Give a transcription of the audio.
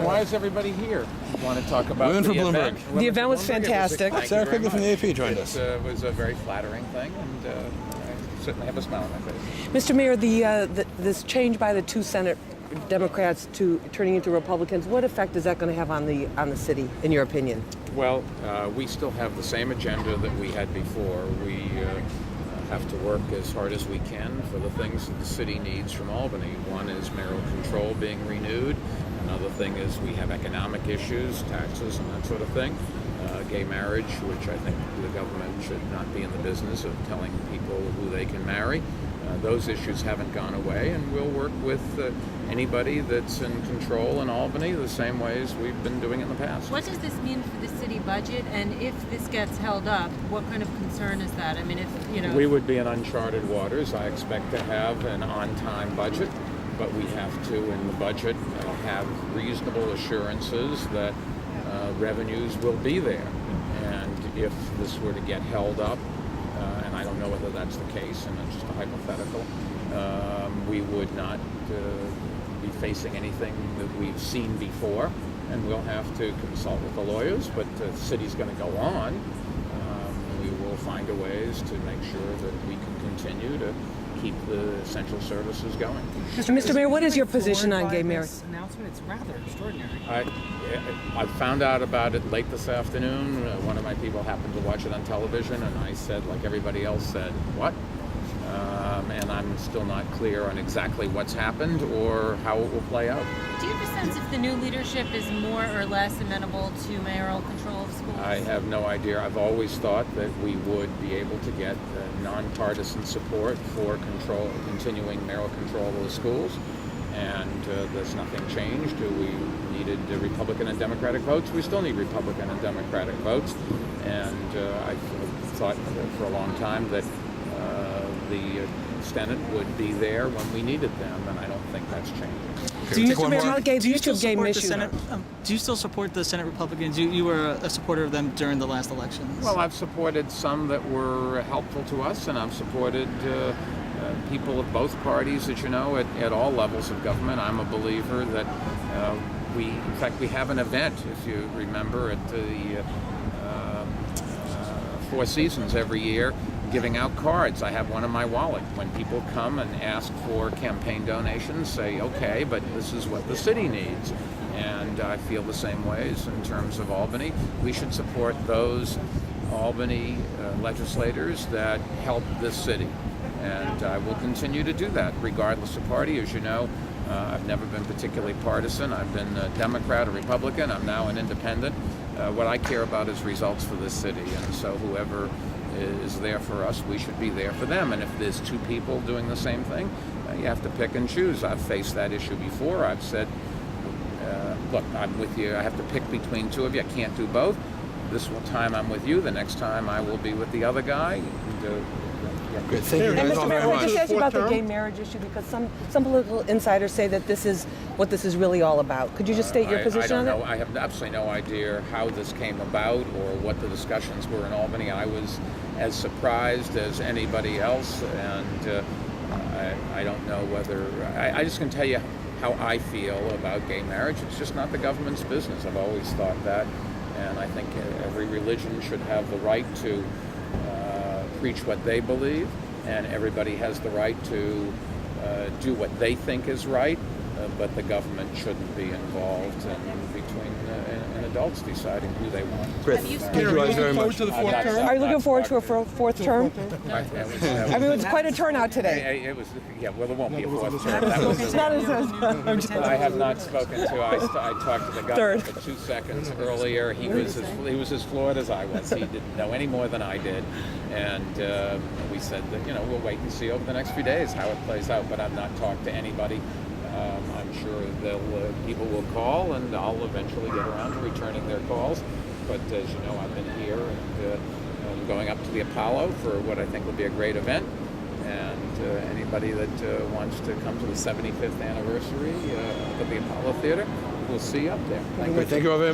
Why is everybody here? Want to talk about Women for Bloomberg. event? The event was fantastic. Sarah Quigley from the AP joined us. It was a very flattering thing, and I certainly have a smile on my face. Mr. Mayor, this change by the two Senate Democrats to turning into Republicans, what effect is that going to have on the city, in your opinion? Well, we still have the same agenda that we had before. We have to work as hard as we can for the things that the city needs from Albany. One is mayoral control being renewed. Another thing is we have economic issues, taxes and that sort of thing. Gay marriage, which I think the government should not be in the business of telling people who they can marry. Those issues haven't gone away, and we'll work with anybody that's in control in Albany the same way as we've been doing in the past. What does this mean for the city budget? And if this gets held up, what kind of concern is that? I mean, if, you know... We would be in uncharted waters. I expect to have an on-time budget, but we have to, in the budget, have reasonable assurances that revenues will be there. And if this were to get held up, and I don't know whether that's the case, and it's just a hypothetical, we would not be facing anything that we've seen before, and we'll have to consult with the lawyers, but the city's going to go on. We will find a ways to make sure that we can continue to keep the essential services going. Mr. Mayor, what is your position on gay marriage? Announcement, it's rather extraordinary. I found out about it late this afternoon. One of my people happened to watch it on television, and I said, like everybody else said, what? And I'm still not clear on exactly what's happened or how it will play out. Do you have a sense if the new leadership is more or less amenable to mayoral control of schools? I have no idea. I've always thought that we would be able to get nonpartisan support for continuing mayoral control of the schools, and there's nothing changed. We needed Republican and Democratic votes. We still need Republican and Democratic votes, and I thought for a long time that the Senate would be there when we needed them, and I don't think that's changed. Do you still support the Senate Republicans? You were a supporter of them during the last elections. Well, I've supported some that were helpful to us, and I've supported people of both parties, as you know, at all levels of government. I'm a believer that in fact, we have an event, if you remember, at the Four Seasons every year, giving out cards. I have one in my wallet. When people come and ask for campaign donations, say, okay, but this is what the city needs. And I feel the same ways in terms of Albany. We should support those Albany legislators that help this city. And I will continue to do that, regardless of party. As you know, I've never been particularly partisan. I've been a Democrat, a Republican. I'm now an independent. What I care about is results for this city. And so whoever is there for us, we should be there for them. And if there's two people doing the same thing, you have to pick and choose. I've faced that issue before. I've said, look, I'm with you. I have to pick between two of you. I can't do both. This time I'm with you. The next time I will be with the other guy. Good. Thank you And guys all Mr. Mayor, very I much. just ask you about the gay marriage issue, because some political insiders say that this is what this is really all about. Could you just state your position on I don't it? know. I have absolutely no idea how this came about or what the discussions were in Albany. I was as surprised as anybody else, and I don't know whether... I just can tell you how I feel about gay marriage. It's just not the government's business. I've always thought that, and I think every religion should have the right to preach what they believe, and everybody has the right to do what they think is right, but the government shouldn't be involved between adults deciding who they want. Great. Thank you guys very much. Are you looking forward to a fourth term? I mean, it was quite a turnout today. It was, yeah, well, there won't be a fourth term. That was I have not spoken to. I talked to the governor for 2 seconds earlier. He was as floored as I was. He didn't know any more than I did, and we said that we'll wait and see over the next few days how it plays out. But I've not talked to anybody. I'm sure people will call, and I'll eventually get around to returning their calls. But as you know, I've been here and I'm going up to the Apollo for what I think will be a great event. And anybody that wants to come to the 75th anniversary of the Apollo Theater, we'll see you up there. Thank you all very much.